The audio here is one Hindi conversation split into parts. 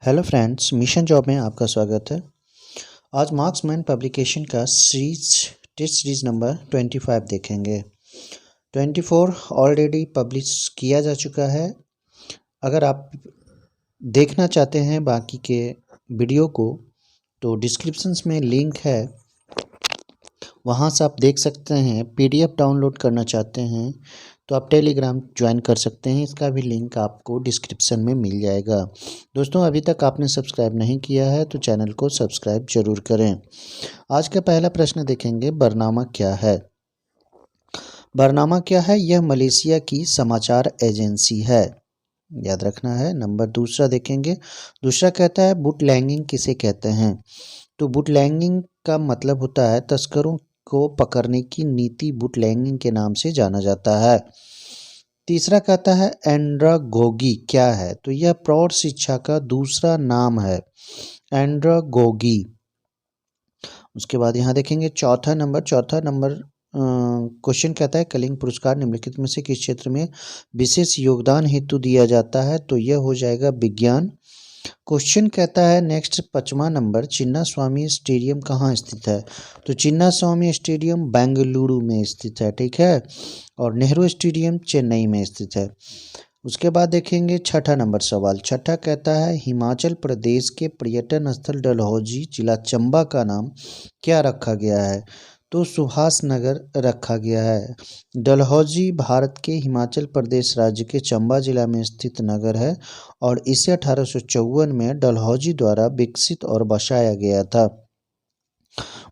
हेलो फ्रेंड्स, मिशन जॉब में आपका स्वागत है। आज मार्क्समैन पब्लिकेशन का टेस्ट सीरीज नंबर 25 देखेंगे। 24 ऑलरेडी पब्लिश किया जा चुका है। अगर आप देखना चाहते हैं बाकी के वीडियो को तो डिस्क्रिप्शंस में लिंक है, वहाँ से आप देख सकते हैं। पीडीएफ डाउनलोड करना चाहते हैं तो आप टेलीग्राम ज्वाइन कर सकते हैं, इसका भी लिंक आपको डिस्क्रिप्शन में मिल जाएगा। दोस्तों, अभी तक आपने सब्सक्राइब नहीं किया है तो चैनल को सब्सक्राइब जरूर करें। आज का पहला प्रश्न देखेंगे, बरनामा क्या है। बरनामा क्या है? यह मलेशिया की समाचार एजेंसी है, याद रखना है। नंबर दूसरा देखेंगे। दूसरा कहता है बुटलैंगिंग किसे कहते हैं। तो बुटलैंगिंग का मतलब होता है तस्करों को पकड़ने की नीति बुटलैंगिंग के नाम से जाना जाता है। तीसरा कहता है एंड्रागोगी क्या है। तो यह प्रौढ़ शिक्षा का दूसरा नाम है, एंड्रागोगी। उसके बाद यहाँ देखेंगे चौथा नंबर क्वेश्चन कहता है कलिंग पुरस्कार निम्नलिखित में से किस क्षेत्र में विशेष योगदान हेतु दिया जाता है। तो यह हो जाएगा विज्ञान। क्वेश्चन कहता है नेक्स्ट 5वां नंबर, चिन्ना स्वामी स्टेडियम कहाँ स्थित है। तो चिन्ना स्वामी स्टेडियम बेंगलुरु में स्थित है, ठीक है। और नेहरू स्टेडियम चेन्नई में स्थित है। उसके बाद देखेंगे छठा नंबर सवाल। छठा कहता है हिमाचल प्रदेश के पर्यटन स्थल डलहौजी जिला चंबा का नाम क्या रखा गया है। तो सुभाष नगर रखा गया है। डलहौजी भारत के हिमाचल प्रदेश राज्य के चंबा जिला में स्थित नगर है और इसे 1854 में डलहौजी द्वारा विकसित और बसाया गया था।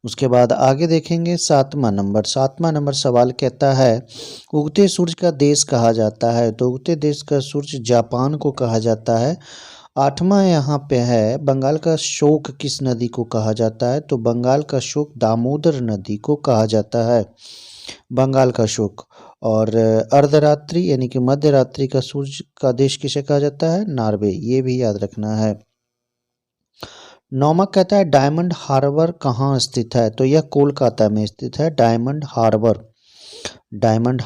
उसके बाद आगे देखेंगे सातवां नंबर सवाल कहता है उगते सूरज का देश कहा जाता है। तो उगते देश का सूरज जापान को कहा जाता है। आठवां यहाँ पे है बंगाल का शोक किस नदी को कहा जाता है। तो बंगाल का शोक दामोदर नदी को कहा जाता है, बंगाल का शोक। और अर्धरात्रि यानी कि मध्य रात्रि का सूरज का देश किसे कहा जाता है, नॉर्वे। ये भी याद रखना है। नौमा कहता है डायमंड हार्बर कहाँ स्थित है। तो यह कोलकाता में स्थित है, डायमंड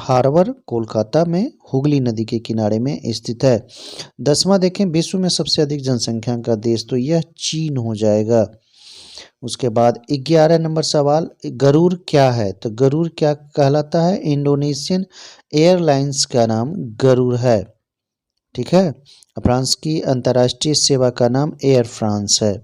हार्बर कोलकाता में हुगली नदी के किनारे में स्थित है। 10वां देखें विश्व में सबसे अधिक जनसंख्या का देश। तो यह चीन हो जाएगा। उसके बाद 11 नंबर सवाल, गरुड़ क्या है। तो गरुड़ क्या कहलाता है, इंडोनेशियन एयरलाइंस का नाम गरुड़ है, ठीक है। फ्रांस की अंतर्राष्ट्रीय सेवा का नाम एयर फ्रांस है।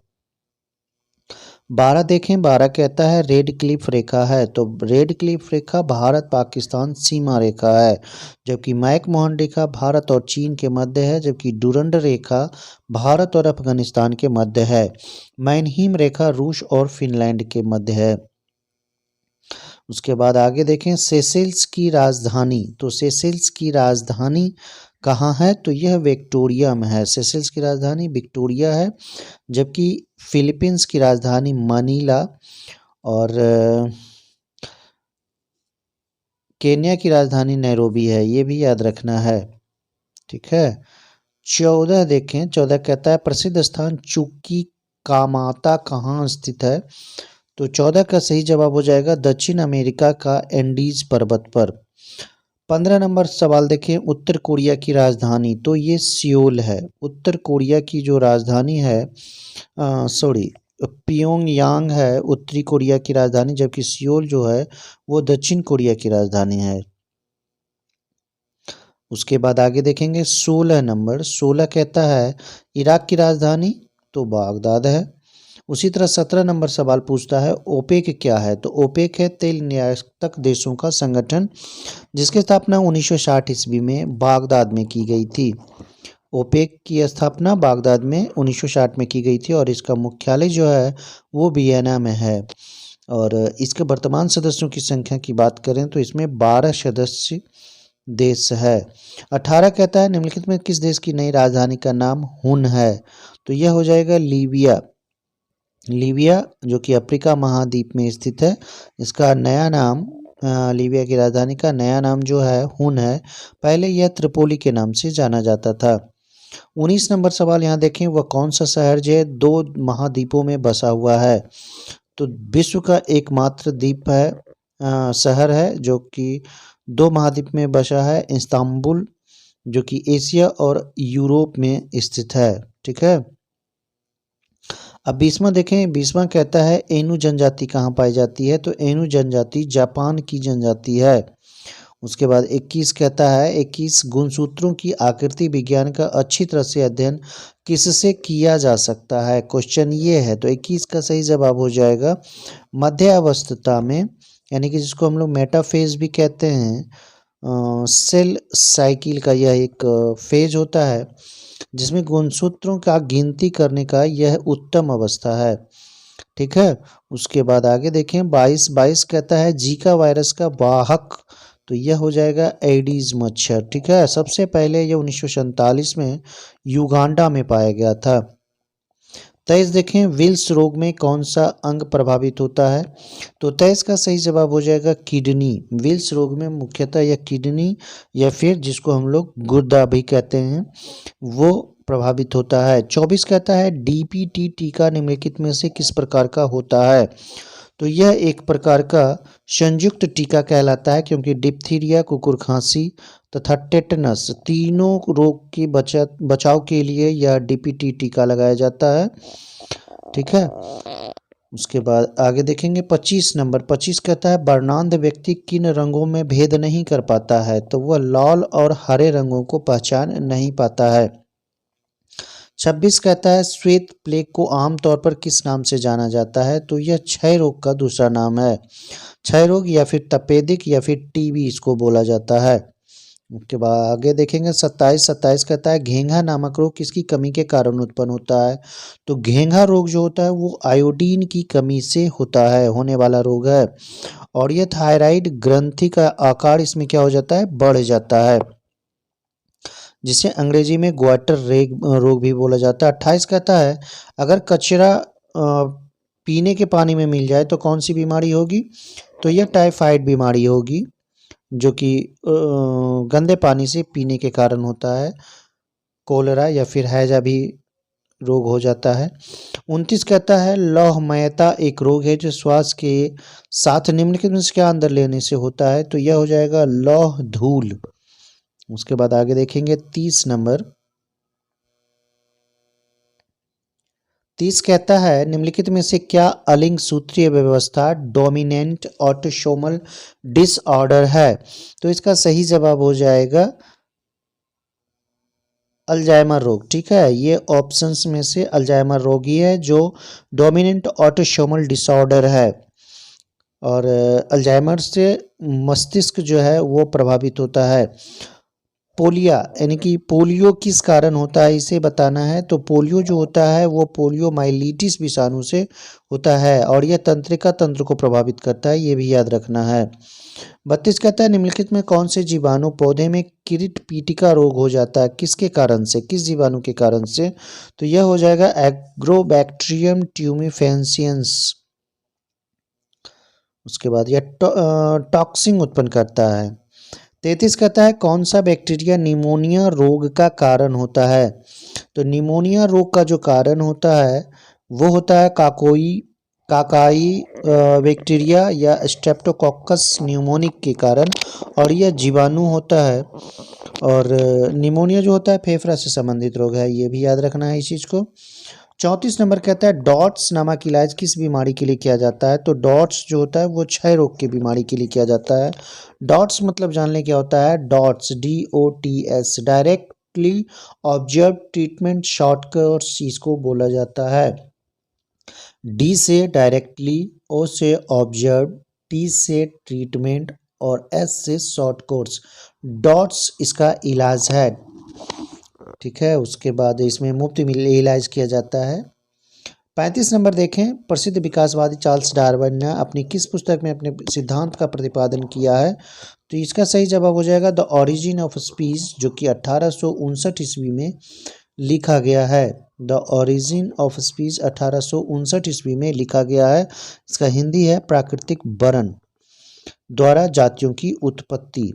12 देखें, 12 कहता है रेड क्लिफ रेखा है। तो रेड क्लिफ रेखा भारत पाकिस्तान सीमा रेखा है, जबकि मैकमोहन रेखा भारत और चीन के मध्य है, जबकि डुरंड रेखा भारत और अफगानिस्तान के मध्य है। मैनहीम रेखा रूस और फिनलैंड के मध्य है। उसके बाद आगे देखें सेशेल्स की राजधानी। तो सेशेल्स की राजधानी कहाँ है। तो यह विक्टोरिया में है। सेशेल्स की राजधानी विक्टोरिया है, जबकि फिलीपींस की राजधानी मनीला और केन्या की राजधानी नैरोबी है। ये भी याद रखना है, ठीक है। 14 देखें, 14 कहता है प्रसिद्ध स्थान चुकी कामाता कहाँ स्थित है। तो 14 का सही जवाब हो जाएगा दक्षिण अमेरिका का एंडीज पर्वत पर। 15 नंबर सवाल देखें, उत्तर कोरिया की राजधानी। तो ये सियोल है। उत्तर कोरिया की जो राजधानी है प्योंगयांग है उत्तरी कोरिया की राजधानी, जबकि सियोल जो है वो दक्षिण कोरिया की राजधानी है। उसके बाद आगे देखेंगे 16 नंबर। 16 कहता है इराक की राजधानी। तो बागदाद है। उसी तरह 17 नंबर सवाल पूछता है ओपेक क्या है। तो ओपेक है तेल निर्यातक देशों का संगठन, जिसकी स्थापना 1960 ईस्वी में बागदाद में की गई थी। ओपेक की स्थापना बागदाद में 1960 में की गई थी और इसका मुख्यालय जो है वो वियना में है। और इसके वर्तमान सदस्यों की संख्या की बात करें तो इसमें 12 सदस्य देश है। 18 कहता है निम्नलिखित में किस देश की नई राजधानी का नाम हुन है। तो यह हो जाएगा लीबिया। लीबिया जो कि अफ्रीका महाद्वीप में स्थित है, इसका नया नाम लीबिया की राजधानी का नया नाम जो है हुन है। पहले यह त्रिपोली के नाम से जाना जाता था। 19 नंबर सवाल यहाँ देखें, वह कौन सा शहर जो है 2 महाद्वीपों में बसा हुआ है। तो विश्व का एकमात्र द्वीप है शहर है जो कि 2 महाद्वीप में बसा है, इस्तांबुल, जो कि एशिया और यूरोप में स्थित है, ठीक है। अब 20वां देखें, 20वां कहता है एनु जनजाति कहाँ पाई जाती है, तो एनु जनजाति जापान की जनजाति है। उसके बाद 21 कहता है 21 गुणसूत्रों की आकृति विज्ञान का अच्छी तरह से अध्ययन किससे किया जा सकता है, क्वेश्चन ये है। तो 21 का सही जवाब हो जाएगा मध्य अवस्था में, यानी कि जिसको हम लोग मेटाफेज भी कहते हैं, सेल साइकिल का यह एक फेज होता है जिसमें गुणसूत्रों का गिनती करने का यह उत्तम अवस्था है। ठीक है, उसके बाद आगे देखें 22 कहता है जीका वायरस का वाहक, तो यह हो जाएगा एडीज मच्छर। ठीक है, सबसे पहले यह 1947 में युगांडा में पाया गया था। 23 देखें विल्स रोग में कौन सा अंग प्रभावित होता है, तो 23 का सही जवाब हो जाएगा किडनी। विल्स रोग में मुख्यतः यह किडनी या फिर जिसको हम लोग गुर्दा भी कहते हैं वो प्रभावित होता है। 24 कहता है डीपीटी टीका निम्नलिखित में से किस प्रकार का होता है, तो यह एक प्रकार का संयुक्त टीका कहलाता है क्योंकि डिप्थीरिया, कुकुर खांसी तथा टेटनस तीनों रोग की बचाव के लिए यह डीपीटी टीका लगाया जाता है। ठीक है, उसके बाद आगे देखेंगे 25 नंबर। 25 कहता है वर्णांध व्यक्ति किन रंगों में भेद नहीं कर पाता है, तो वह लाल और हरे रंगों को पहचान नहीं पाता है। 26 कहता है श्वेत प्लेग को आमतौर पर किस नाम से जाना जाता है, तो यह क्षय रोग का दूसरा नाम है। क्षय रोग या फिर तपेदिक या फिर टीबी इसको बोला जाता है। उसके बाद आगे देखेंगे 27 कहता है घेंघा नामक रोग किसकी कमी के कारण उत्पन्न होता है, तो घेंघा रोग जो होता है वो आयोडीन की कमी से होता है, होने वाला रोग है। और यह थायराइड ग्रंथि का आकार इसमें क्या हो जाता है, बढ़ जाता है, जिसे अंग्रेजी में ग्वाटर रोग भी बोला जाता है। 28 कहता है अगर कचरा पीने के पानी में मिल जाए तो कौन सी बीमारी होगी, तो यह टाइफाइड बीमारी होगी जो कि गंदे पानी से पीने के कारण होता है। कोलेरा या फिर हैजा भी रोग हो जाता है। 29 कहता है लौहमयता एक रोग है जो श्वास के साथ निम्नलिखित में से क्या अंदर लेने से होता है, तो यह हो जाएगा लौह धूल। उसके बाद आगे देखेंगे 30 नंबर। 30 कहता है निम्नलिखित में से क्या अलिंग सूत्रीय व्यवस्था डोमिनेंट ऑटोसोमल डिसऑर्डर है, तो इसका सही जवाब हो जाएगा अल्जाइमर रोग। ठीक है, ये ऑप्शंस में से अल्जाइमर रोग ही है जो डोमिनेंट ऑटोसोमल डिसऑर्डर है। और अल्जाइमर से मस्तिष्क जो है वो प्रभावित होता है। पोलिया यानी कि पोलियो किस कारण होता है इसे बताना है, तो पोलियो जो होता है वो पोलियोमाइलिटिस विषाणु से होता है और यह तंत्रिका तंत्र को प्रभावित करता है, ये भी याद रखना है। 32 कहता है निम्नलिखित में कौन से जीवाणु पौधे में किरीट पीटिका रोग हो जाता है, किसके कारण से, किस जीवाणु के कारण से, तो यह हो जाएगा एग्रोबैक्टीरियम ट्यूमिफेंसियंस। उसके बाद यह टॉक्सिन उत्पन्न करता है। 33 कहता है कौन सा बैक्टीरिया निमोनिया रोग का कारण होता है, तो निमोनिया रोग का जो कारण होता है वो होता है काकाई बैक्टीरिया या स्ट्रेप्टोकोकस न्यूमोनिक के कारण, और यह जीवाणु होता है। और निमोनिया जो होता है फेफड़ा से संबंधित रोग है, ये भी याद रखना है इस चीज़ को। 34 नंबर कहता है डॉट्स नामक इलाज किस बीमारी के लिए किया जाता है, तो डॉट्स जो होता है वो क्षय रोग की बीमारी के लिए किया जाता है। डॉट्स मतलब जान लें क्या होता है, dots DOTS directly observe treatment shortcuts इसको बोला जाता है। D से डायरेक्टली, O से ऑब्जर्व, T से ट्रीटमेंट और S से शॉर्ट कोर्स, डॉट्स इसका इलाज है। ठीक है, उसके बाद इसमें मुफ्त इलाज किया जाता है। 35 नंबर देखें प्रसिद्ध विकासवादी चार्ल्स डार्विन ने अपनी किस पुस्तक में अपने सिद्धांत का प्रतिपादन किया है, तो इसका सही जवाब हो जाएगा द ओरिजिन ऑफ स्पीच, जो कि 1859 ईस्वी में लिखा गया है। द ओरिजिन ऑफ स्पीच 1859 ईस्वी में लिखा गया है। इसका हिंदी है प्राकृतिक वर्णन द्वारा जातियों की उत्पत्ति।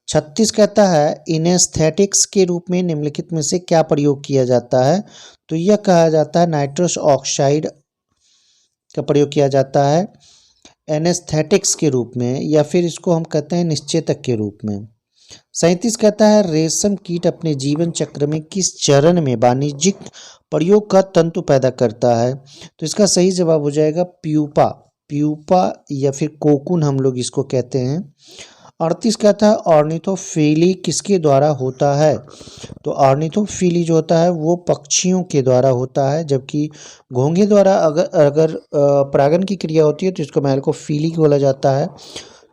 36 कहता है इनेस्थेटिक्स के रूप में निम्नलिखित में से क्या प्रयोग किया जाता है, तो यह कहा जाता है नाइट्रस ऑक्साइड का प्रयोग किया जाता है एनेस्थेटिक्स के रूप में, या फिर इसको हम कहते हैं निश्चेतक के रूप में। 37 कहता है रेशम कीट अपने जीवन चक्र में किस चरण में वाणिज्यिक प्रयोग का तंतु पैदा करता है? तो इसका सही जवाब हो जाएगा प्यूपा। प्यूपा या फिर कोकून हम लोग इसको कहते हैं। 38 कहता है ऑर्निथोफिली किसके द्वारा होता है? तो ऑर्निथोफिली जो होता है वो पक्षियों के द्वारा होता है, जबकि घोंघे द्वारा अगर अगर परागण की क्रिया होती है तो इसको मैल्कोफिली बोला जाता है।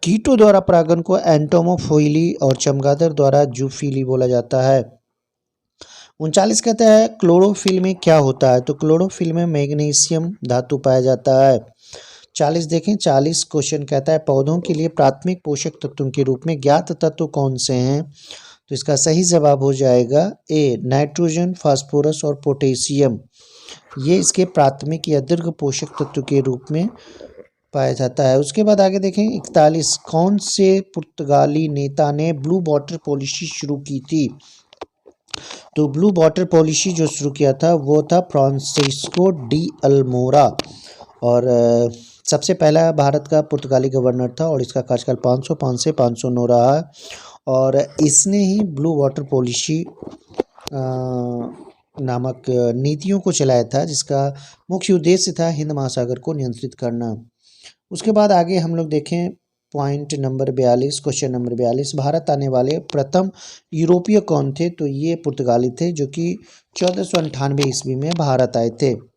कीटों द्वारा परागण को एंटोमोफोइली और चमगादड़ द्वारा जूफिली बोला जाता है। 39 कहता है क्लोरोफिल में क्या होता है? तो क्लोरोफिल में मैग्नीशियम धातु पाया जाता है। 40 देखें, 40 क्वेश्चन कहता है पौधों के लिए प्राथमिक पोषक तत्वों के रूप में ज्ञात तत्व कौन से हैं? तो इसका सही जवाब हो जाएगा ए नाइट्रोजन, फास्फोरस और पोटेशियम। ये इसके प्राथमिक या दीर्घ पोषक तत्व के रूप में पाया जाता है। उसके बाद आगे देखें 41 कौन से पुर्तगाली नेता ने ब्लू वाटर पॉलिसी शुरू की थी? तो ब्लू वाटर पॉलिसी जो शुरू किया था वो था फ्रांसिस्को डी अल्मोरा, और सबसे पहला भारत का पुर्तगाली गवर्नर था और इसका कार्यकाल 505 से 509 रहा है। और इसने ही ब्लू वाटर पॉलिसी नामक नीतियों को चलाया था, जिसका मुख्य उद्देश्य था हिंद महासागर को नियंत्रित करना। उसके बाद आगे हम लोग देखें point number 42, question number 42, Bharat आने वाले प्रथम यूरोपीय कौन थे? तो ये पुर्तगाली थे जो कि 1498 ईस्वी में भारत आए थे।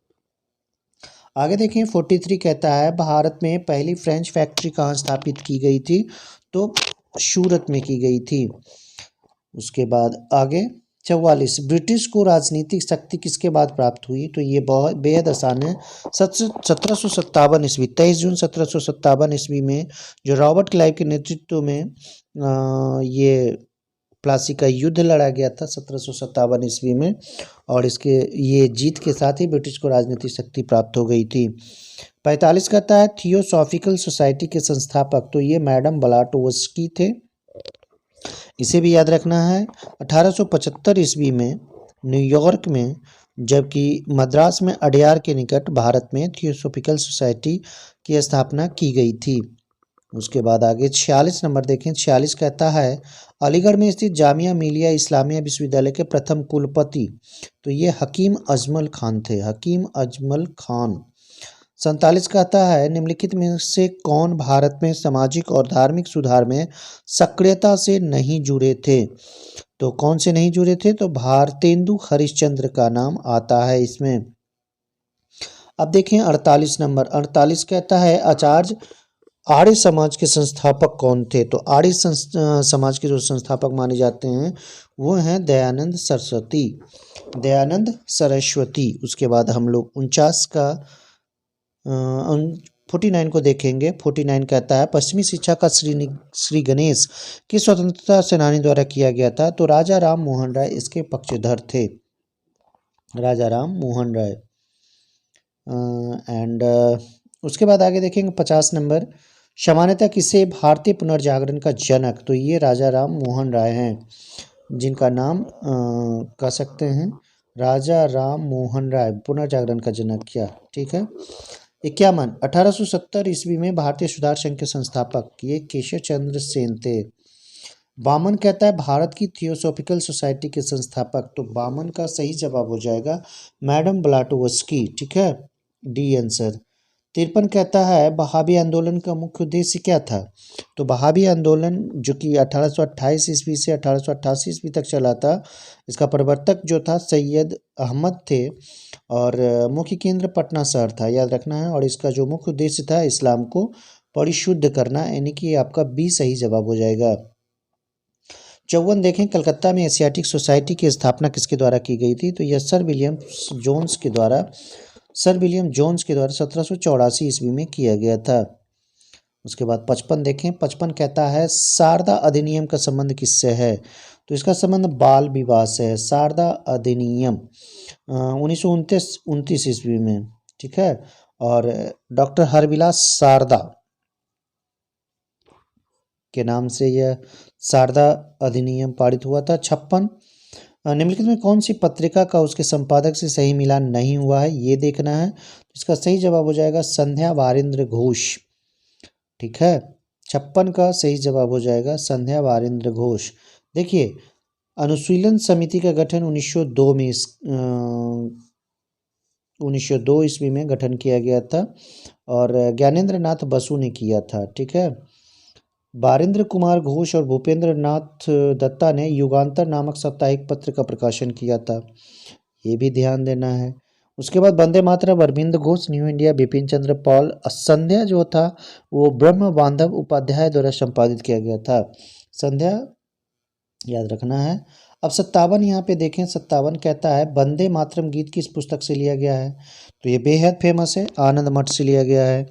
आगे देखें 43 कहता है भारत में पहली फ्रेंच फैक्ट्री कहाँ स्थापित की गई थी? तो सूरत में की गई थी। उसके बाद आगे 44 ब्रिटिश को राजनीतिक शक्ति किसके बाद प्राप्त हुई? तो ये बहुत बेहद आसान है। 1757 ईस्वी, 23 जून 1757 ईस्वी में जो रॉबर्ट क्लाइव के नेतृत्व में ये प्लासी का युद्ध लड़ा गया था 1757 ईस्वी में, और इसके ये जीत के साथ ही ब्रिटिश को राजनीतिक शक्ति प्राप्त हो गई थी। 45 कहता है थियोसॉफिकल सोसाइटी के संस्थापक? तो ये मैडम ब्लाटोवस्की थे, इसे भी याद रखना है। 1875 ईस्वी में न्यूयॉर्क में, जबकि मद्रास में अडयार के निकट भारत में थियोसॉफिकल सोसाइटी की स्थापना की गई थी। उसके बाद आगे 46 नंबर देखें, 46 कहता है अलीगढ़ में स्थित जामिया मिलिया इस्लामिया विश्वविद्यालय के प्रथम कुलपति? तो ये हकीम अजमल खान थे, हकीम अजमल खान। 47 कहता है निम्नलिखित में से कौन भारत में सामाजिक और धार्मिक सुधार में सक्रियता से नहीं जुड़े थे? तो कौन से नहीं जुड़े थे? तो भारतेंदु हरिश्चंद्र का नाम आता है इसमें। अब देखें 48 नंबर, 48 कहता है आचार्य आर्य समाज के संस्थापक कौन थे? तो आर्य समाज के जो संस्थापक माने जाते हैं वो हैं दयानंद सरस्वती, दयानंद सरस्वती। उसके बाद हम लोग 49 का 49 को देखेंगे। 49 कहता है पश्चिमी शिक्षा का श्री गणेश किस स्वतंत्रता सेनानी द्वारा किया गया था? तो राजा राम मोहन राय इसके पक्षधर थे, राजा राम मोहन राय। उसके बाद आगे देखेंगे 50 नंबर, सामान्यतः किसे भारतीय पुनर्जागरण का जनक? तो ये राजा राम मोहन राय हैं, जिनका नाम कह सकते हैं राजा राम मोहन राय, पुनर्जागरण का जनक किया। ठीक है। 51 1870 ईस्वी में भारतीय सुधार संघ के संस्थापक? ये केशव चंद्र सेन थे। 52 कहता है भारत की थियोसॉफिकल सोसाइटी के संस्थापक? तो 52 का सही जवाब हो जाएगा मैडम ब्लाटोवस्की। ठीक है, डी आंसर। 53 कहता है बहावी आंदोलन का मुख्य उद्देश्य क्या था? तो बहावी आंदोलन जो कि 1828 ईस्वी से 1888 ईस्वी तक चला था, इसका प्रवर्तक जो था सैयद अहमद थे और मुख्य केंद्र पटना शहर था, याद रखना है। और इसका जो मुख्य उद्देश्य था इस्लाम को परिशुद्ध करना, यानी कि आपका बी सही जवाब हो जाएगा। 54 देखें कलकत्ता में एशियाटिक सोसाइटी की स्थापना किसके द्वारा की गई थी? तो यह सर विलियम जोन्स के द्वारा 1784 ईस्वी में किया गया था। उसके बाद 55 देखें, 55 कहता है शारदा अधिनियम का संबंध किससे है? तो इसका संबंध बाल विवाह से है। शारदा अधिनियम 1929 ईस्वी में, ठीक है, और डॉक्टर हरविलास शारदा के नाम से यह शारदा अधिनियम पारित हुआ था। 56 निम्नलिखित में कौन सी पत्रिका का उसके संपादक से सही मिलान नहीं हुआ है, ये देखना है। इसका सही जवाब हो जाएगा संध्या वारिंद्र घोष। ठीक है। 56 का सही जवाब हो जाएगा संध्या बारिंद्र घोष। देखिए, अनुशीलन समिति का गठन 1902 में 1902 ईस्वी में गठन किया गया था और ज्ञानेंद्र नाथ बसु ने किया था। ठीक है। बारिंद्र कुमार घोष और भूपेंद्र नाथ दत्ता ने युगांतर नामक साप्ताहिक पत्र का प्रकाशन किया था, ये भी ध्यान देना है। उसके बाद Vande Mataram Arvind Ghosh, new India Bipin Chandra Paul, संध्या जो था वो ब्रह्म बांधव उपाध्याय द्वारा संपादित किया गया था। संध्या याद रखना है। अब 57 यहाँ पे देखें, 57 कहता है वंदे मातरम गीत किस पुस्तक से लिया गया है, तो ये बेहद फेमस है, आनंद मठ से लिया गया है।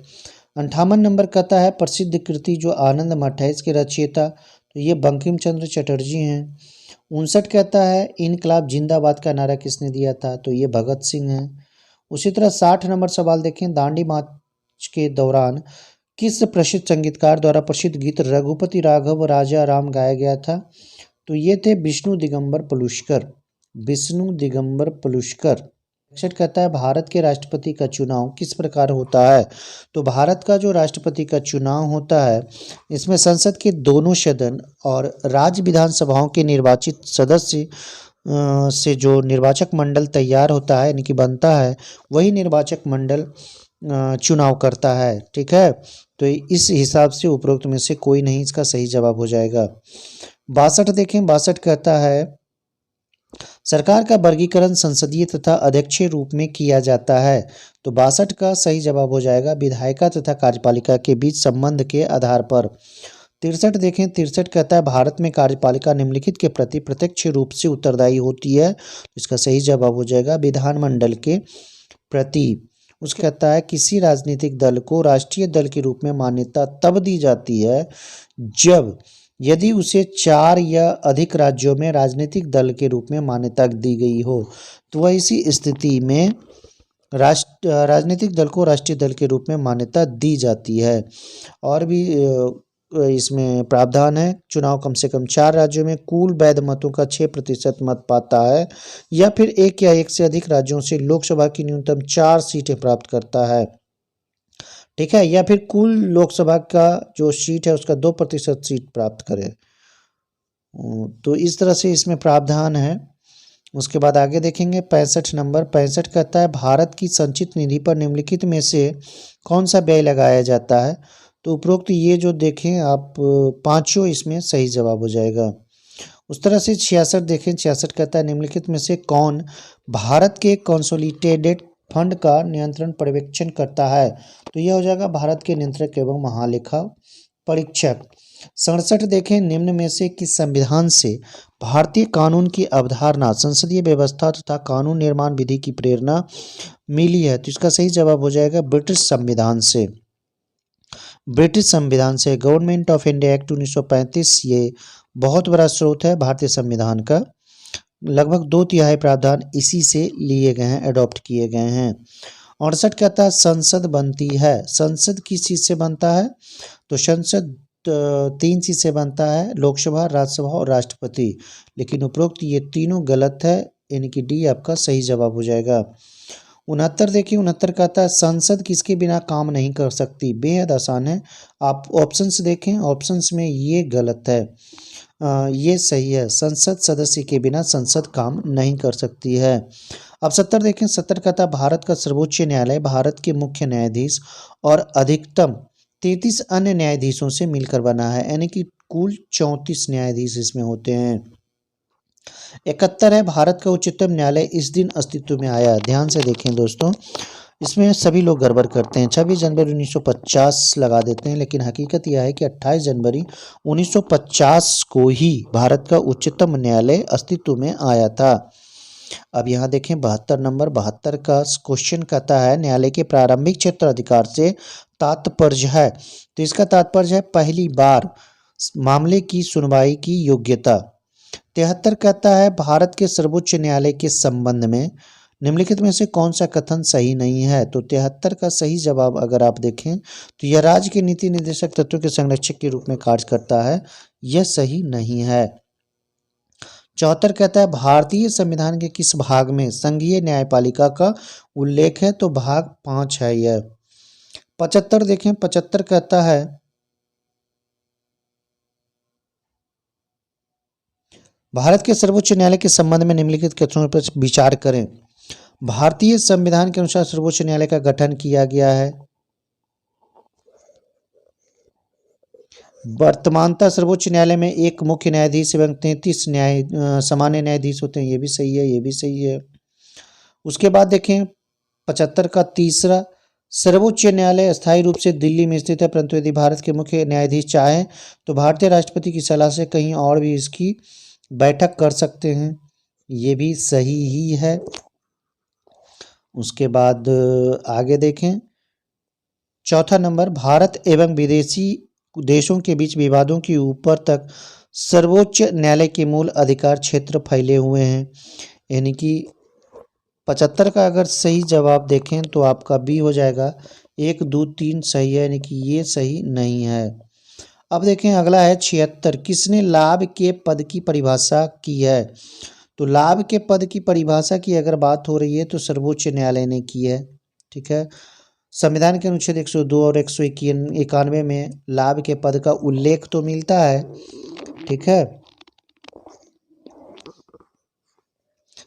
58 नंबर कहता है प्रसिद्ध कृति जो आनंद मठ है इसके रचयिता, तो ये बंकिम चंद्र चटर्जी हैं। 59 कहता है इनकलाब जिंदाबाद का नारा किसने दिया था, तो ये भगत सिंह हैं। उसी तरह 60 नंबर सवाल देखें, दांडी मार्च के दौरान किस प्रसिद्ध संगीतकार द्वारा प्रसिद्ध गीत रघुपति राघव राजा राम गाया गया था, तो ये थे विष्णु दिगंबर पलुस्कर। विष्णु दिगंबर पलुस्कर। 61 कहता है भारत के राष्ट्रपति का चुनाव किस प्रकार होता है, तो भारत का जो राष्ट्रपति का चुनाव होता है इसमें संसद के दोनों सदन और राज्य विधानसभाओं के निर्वाचित सदस्य से जो निर्वाचक मंडल तैयार होता है यानी कि बनता है, वही निर्वाचक मंडल चुनाव करता है। ठीक है, तो इस हिसाब से उपरोक्त में से कोई नहीं इसका सही जवाब हो जाएगा। 62 देखें, 62 कहता है सरकार का वर्गीकरण संसदीय तथा अध्यक्षीय रूप में किया जाता है, तो 62 का सही जवाब हो जाएगा विधायिका तथा कार्यपालिका के बीच संबंध के आधार पर। 63 देखें, 63 कहता है भारत में कार्यपालिका निम्नलिखित के प्रति प्रत्यक्ष रूप से उत्तरदायी होती है, तो इसका सही जवाब हो जाएगा विधानमंडल के प्रति। उसका कहता है किसी राजनीतिक दल को राष्ट्रीय दल के रूप में मान्यता तब दी जाती है जब यदि उसे 4 या अधिक राज्यों में राजनीतिक दल के रूप में मान्यता दी गई हो, तो वह इसी स्थिति में राजनीतिक दल को राष्ट्रीय दल के रूप में मान्यता दी जाती है। और भी इसमें प्रावधान है, चुनाव कम से कम 4 राज्यों में कुल वैध मतों का 6% मत पाता है, या फिर एक या एक से अधिक राज्यों से लोकसभा की न्यूनतम 4 सीटें प्राप्त करता है। ठीक है, या फिर कुल लोकसभा का जो सीट है उसका 2% सीट प्राप्त करे, तो इस तरह से इसमें प्रावधान है। उसके बाद आगे देखेंगे 65 नंबर, 65 कहता है भारत की संचित निधि पर निम्नलिखित में से कौन सा व्यय लगाया जाता है, तो उपरोक्त ये जो देखें आप पांचों इसमें सही जवाब हो जाएगा। उस तरह से 66 देखें, 66 कहता है निम्नलिखित में से कौन भारत के कंसोलिडेटेड फंड का नियंत्रण पर्यवेक्षण करता है, तो यह हो जाएगा भारत के नियंत्रक एवं महालेखा परीक्षक। 67 देखें निम्न में से किस संविधान से भारतीय कानून की अवधारणा संसदीय व्यवस्था तथा कानून निर्माण विधि की प्रेरणा मिली है, तो इसका सही जवाब हो जाएगा ब्रिटिश संविधान से। ब्रिटिश संविधान से गवर्नमेंट ऑफ इंडिया एक्ट 1935 ये बहुत बड़ा स्रोत है भारतीय संविधान का, लगभग 2/3 प्रावधान इसी से लिए गए हैं, अडॉप्ट किए गए हैं। 68 कहता है संसद बनती है, संसद किस चीज से बनता है, तो संसद 3 चीज से बनता है, लोकसभा, राज्यसभा और राष्ट्रपति, लेकिन उपरोक्त ये तीनों गलत है, यानी कि डी आपका सही जवाब हो जाएगा। 69 देखिए, 69 कहता है संसद किसके बिना काम नहीं कर सकती, बेहद आसान है, आप ऑप्शंस देखें, ऑप्शंस में ये गलत है, ये सही है, संसद सदस्य के बिना संसद काम नहीं कर सकती है। अब 70 देखें, 70 कहता है भारत का सर्वोच्च न्यायालय भारत के मुख्य न्यायाधीश और अधिकतम 33 अन्य न्यायाधीशों से मिलकर बना है, यानी कि कुल 34 न्यायाधीश इसमें होते हैं। 71 है भारत का उच्चतम न्यायालय इस दिन अस्तित्व में आया, ध्यान से देखें दोस्तों, इसमें सभी लोग गड़बड़ करते हैं, 26 जनवरी 1950 लगा देते हैं, लेकिन हकीकत यह है कि 28 जनवरी 1950 को ही भारत का उच्चतम न्यायालय अस्तित्व में आया था। अब यहाँ देखें 72 नंबर, 72 का क्वेश्चन कहता है न्यायालय के प्रारंभिक क्षेत्र अधिकार से तात्पर्य है, तो इसका तात्पर्य है पहली बार मामले की सुनवाई की योग्यता। 73 कहता है भारत के सर्वोच्च न्यायालय के संबंध में निम्नलिखित में से कौन सा कथन सही नहीं है, तो 73 का सही जवाब अगर आप देखें तो यह राज्य के नीति निर्देशक तत्वों के संरक्षक के रूप में कार्य करता है, यह सही नहीं है। 74 कहता है भारतीय संविधान के किस भाग में संघीय न्यायपालिका का उल्लेख है, तो भाग 5 है यह। 75 देखें, 75 कहता है भारत के सर्वोच्च न्यायालय के संबंध में निम्नलिखित कथनों पर विचार करें। भारतीय संविधान के अनुसार सर्वोच्च न्यायालय का गठन किया गया है। वर्तमानतः सर्वोच्च न्यायालय में एक मुख्य न्यायाधीश एवं 33 सामान्य न्यायाधीश होते हैं। ये भी सही है, ये भी सही है। उसके बाद देखें 75 का तीसरा, सर्वोच्च न्यायालय अस्थायी रूप से दिल्ली में स्थित है, परंतु यदि भारत के मुख्य न्यायाधीश चाहें तो भारतीय राष्ट्रपति की सलाह से कहीं और भी इसकी बैठक कर सकते हैं। ये भी सही ही है। उसके बाद आगे देखें चौथा नंबर, भारत एवं विदेशी देशों के बीच विवादों के ऊपर तक सर्वोच्च न्यायालय के मूल अधिकार क्षेत्र फैले हुए हैं। यानी कि 75 का अगर सही जवाब देखें तो आपका बी हो जाएगा। 1 2 3 सही है, यानी कि ये सही नहीं है। अब देखें अगला है 76, किसने लाभ के पद की परिभाषा की है। तो लाभ के पद की परिभाषा की अगर बात हो रही है तो सर्वोच्च न्यायालय ने की है। ठीक है, संविधान के अनुच्छेद 102 और 191 में लाभ के पद का उल्लेख तो मिलता है। ठीक है,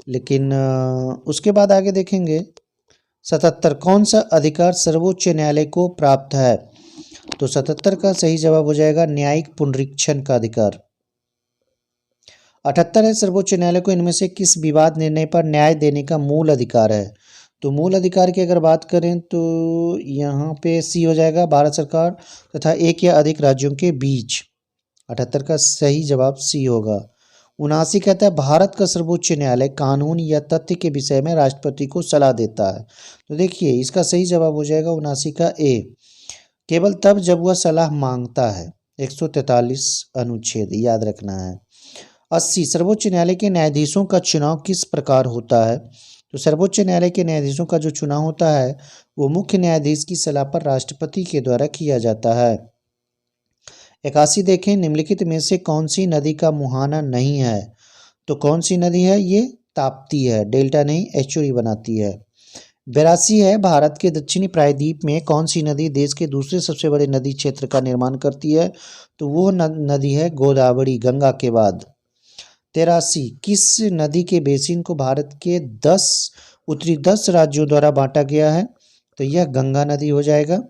लेकिन उसके बाद आगे देखेंगे 77, कौन सा अधिकार सर्वोच्च न्यायालय को प्राप्त है। तो 77 का सही जवाब हो जाएगा न्यायिक पुनरीक्षण का अधिकार। 78 है, सर्वोच्च न्यायालय को इनमें से किस विवाद निर्णय पर न्याय देने का मूल अधिकार है। तो मूल अधिकार की अगर बात करें तो यहाँ पे सी हो जाएगा, भारत सरकार तथा एक या अधिक राज्यों के बीच। 78 का सही जवाब सी होगा। 79 कहता है भारत का सर्वोच्च न्यायालय कानून या तथ्य के विषय में राष्ट्रपति को सलाह देता है। तो देखिए इसका सही जवाब हो जाएगा 79 का ए, केवल तब जब वह सलाह मांगता है। 143 अनुच्छेद याद रखना है। 80, सर्वोच्च न्यायालय के न्यायाधीशों का चुनाव किस प्रकार होता है। तो सर्वोच्च न्यायालय के न्यायाधीशों का जो चुनाव होता है वो मुख्य न्यायाधीश की सलाह पर राष्ट्रपति के द्वारा किया जाता है। 81 देखें, निम्नलिखित में से कौन सी नदी का मुहाना नहीं है। तो कौन सी नदी है, ये ताप्ती है, डेल्टा नहीं एस्चुरी बनाती है। 82 है, भारत के दक्षिणी प्रायद्वीप में कौन सी नदी देश के दूसरे सबसे बड़े नदी क्षेत्र का निर्माण करती है। तो वो नदी है गोदावरी, गंगा के बाद। 83, किस नदी के बेसिन को भारत के उत्तरी 10 राज्यों द्वारा बांटा गया है। तो यह गंगा नदी हो जाएगा।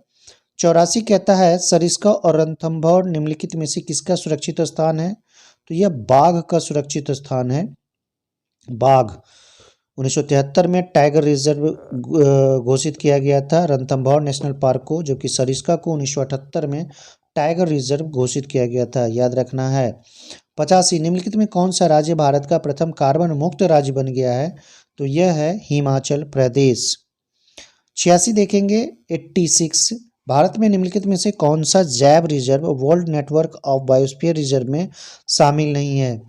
84 कहता है सरिस्का और रणथंभौर निम्नलिखित में से किसका सुरक्षित स्थान है। तो यह बाघ का सुरक्षित स्थान है। बाघ 1973 में टाइगर रिजर्व घोषित किया गया था रणथंभौर नेशनल पार्क को, जबकि सरिस्का को 1978 में टाइगर रिजर्व घोषित किया गया था, याद रखना है। 85, निम्नलिखित में कौन सा राज्य भारत का प्रथम कार्बन मुक्त राज्य बन गया है। तो यह है हिमाचल प्रदेश। 86 देखेंगे 86, भारत में निम्नलिखित में से कौन सा जैव reserve world network of biosphere reserve में शामिल नहीं है।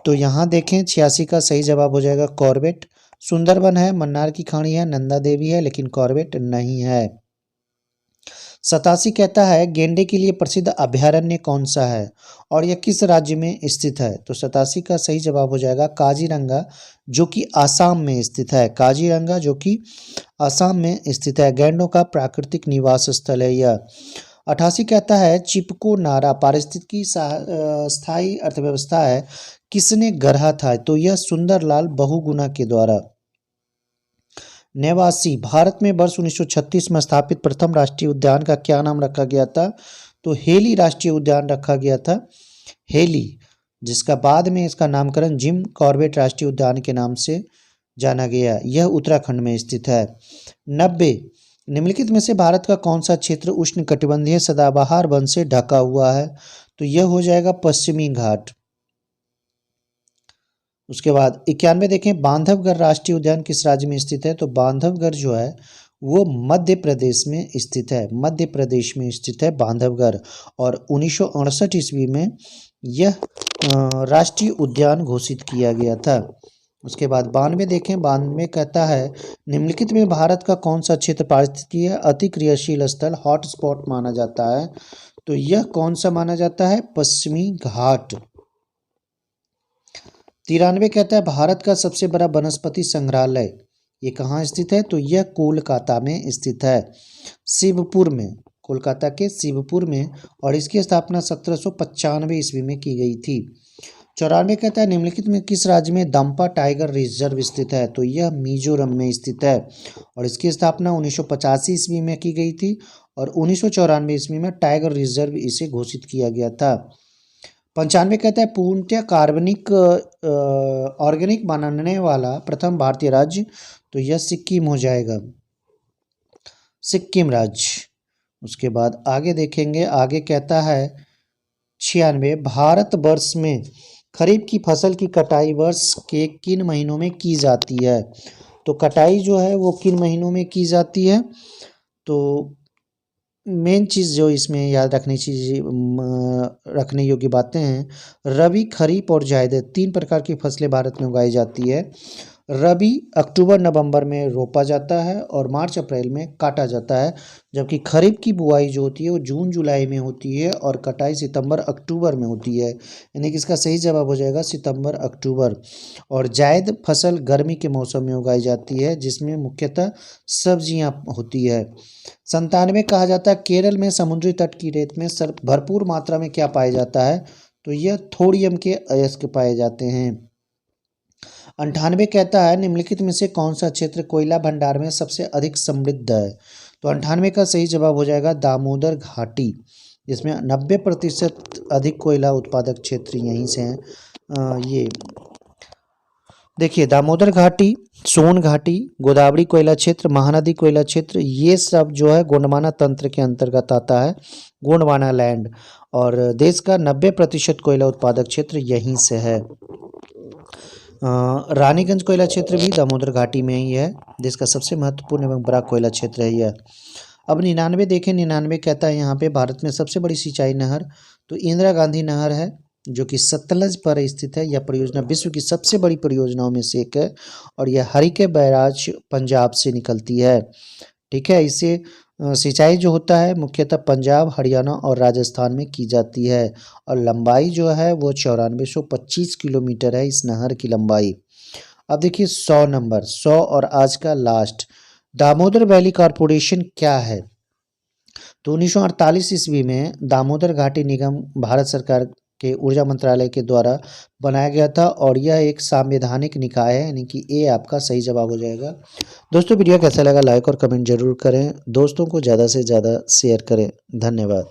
तो यहाँ देखें 86 का सही जवाब हो जाएगा कॉर्बेट। सुंदरबन है, मन्नार की खाड़ी है, नंदा देवी है, लेकिन कॉर्बेट नहीं है। 87 कहता है गेंडे के लिए प्रसिद्ध अभयारण्य कौन सा है और यह किस राज्य में स्थित है। तो 87 का सही जवाब हो जाएगा काजीरंगा, जो कि आसाम में स्थित है। काजीरंगा जो कि आसाम में स्थित है, गैंडों का प्राकृतिक निवास स्थल है यह। 88 कहता है चिपको नारा पारिस्थितिकी स्थायी अर्थव्यवस्था है, किसने गढ़ा था। तो यह सुंदरलाल बहुगुणा के द्वारा। 89, भारत में वर्ष 1936 में स्थापित प्रथम राष्ट्रीय उद्यान का क्या नाम रखा गया था। तो हेली राष्ट्रीय उद्यान रखा गया था, हेली, जिसका बाद में इसका नामकरण जिम कॉर्बेट राष्ट्रीय उद्यान के नाम से जाना गया। यह उत्तराखंड में स्थित है। 90, निम्नलिखित में से भारत का कौन सा क्षेत्र उष्णकटिबंधीय सदाबहार वन से ढका हुआ है। तो यह हो जाएगा पश्चिमी घाट। उसके बाद 91 देखें बांधवगढ़ राष्ट्रीय उद्यान किस राज्य में स्थित है। तो बांधवगढ़ जो है वो मध्य प्रदेश में स्थित है, मध्य प्रदेश में स्थित है बांधवगढ़, और 1968 ईस्वी में यह राष्ट्रीय उद्यान घोषित किया गया था। उसके बाद 92 देखें, 92 कहता है निम्नलिखित में भारत का कौन सा क्षेत्र पारिस्थितिकीय अति क्रियाशील स्थल हॉटस्पॉट माना जाता है। तो यह कौन सा माना जाता है, पश्चिमी घाट। 93 कहता है भारत का सबसे बड़ा वनस्पति संग्रहालय ये कहाँ स्थित है। तो यह कोलकाता में स्थित है, शिवपुर में, कोलकाता के शिवपुर में, और इसकी स्थापना 1795 ईस्वी में की गई थी। 94 कहता है निम्नलिखित में किस राज्य में दम्पा टाइगर रिजर्व स्थित है? तो यह मिजोरम में स्थित है और इसकी स्थापना 1985 ईस्वी में की गई थी और 1994 ईस्वी में टाइगर रिजर्व इसे घोषित किया गया था। 95 कहता है पूर्णतः कार्बनिक ऑर्गेनिक बनाने वाला प्रथम भारतीय राज्य, तो यह सिक्किम हो जाएगा, सिक्किम राज्य। उसके बाद आगे देखेंगे, आगे कहता है 96 भारतवर्ष में खरीफ की फसल की कटाई वर्ष के किन महीनों में की जाती है? तो कटाई जो है वो किन महीनों में की जाती है? तो मेन चीज़ जो इसमें याद रखने योग्य बातें हैं, रबी, खरीफ और जायद 3 प्रकार की फसलें भारत में उगाई जाती है। रबी अक्टूबर नवंबर में रोपा जाता है और मार्च अप्रैल में काटा जाता है, जबकि खरीफ की बुआई जो होती है वो जून जुलाई में होती है और कटाई सितंबर अक्टूबर में होती है, यानी कि इसका सही जवाब हो जाएगा सितंबर अक्टूबर। और जायद फसल गर्मी के मौसम में उगाई जाती है जिसमें मुख्यतः सब्जियां होती है। 97 कहा जाता है केरल में समुद्री तट की रेत में भरपूर मात्रा में क्या पाया जाता है? तो यह थोड़ियम के अयस्क पाए जाते हैं। 98 कहता है निम्नलिखित में से कौन सा क्षेत्र कोयला भंडार में सबसे अधिक समृद्ध है? तो 98 का सही जवाब हो जाएगा दामोदर घाटी, जिसमें 90% अधिक कोयला उत्पादक क्षेत्र यहीं से हैं। ये देखिए दामोदर घाटी, सोन घाटी, गोदावरी कोयला क्षेत्र, महानदी कोयला क्षेत्र, ये सब जो है गोंडवाना तंत्र के अंतर्गत आता है, गोंडवाना लैंड, और देश का 90% कोयला उत्पादक क्षेत्र यहीं से है। रानीगंज कोयला क्षेत्र भी दामोदर घाटी में ही है, देश का सबसे महत्वपूर्ण एवं बड़ा कोयला क्षेत्र है यह। अब 99 देखें, 99 कहता है यहाँ पे भारत में सबसे बड़ी सिंचाई नहर तो इंदिरा गांधी नहर है जो कि सतलज पर स्थित है। यह परियोजना विश्व की सबसे बड़ी परियोजनाओं में से एक है और यह हरिके बैराज पंजाब से निकलती है। ठीक है, इससे सिंचाई जो होता है मुख्यतः पंजाब, हरियाणा और राजस्थान में की जाती है और लंबाई जो है वो 9425 किलोमीटर है इस नहर की लंबाई। अब देखिए 100 नंबर, 100 और आज का लास्ट, दामोदर वैली कॉरपोरेशन क्या है? तो 1948 ईस्वी में दामोदर घाटी निगम भारत सरकार के ऊर्जा मंत्रालय के द्वारा बनाया गया था और यह एक संवैधानिक निकाय है, यानी कि ए आपका सही जवाब हो जाएगा। दोस्तों वीडियो कैसा लगा लाइक और कमेंट जरूर करें, दोस्तों को ज़्यादा से ज़्यादा शेयर करें। धन्यवाद।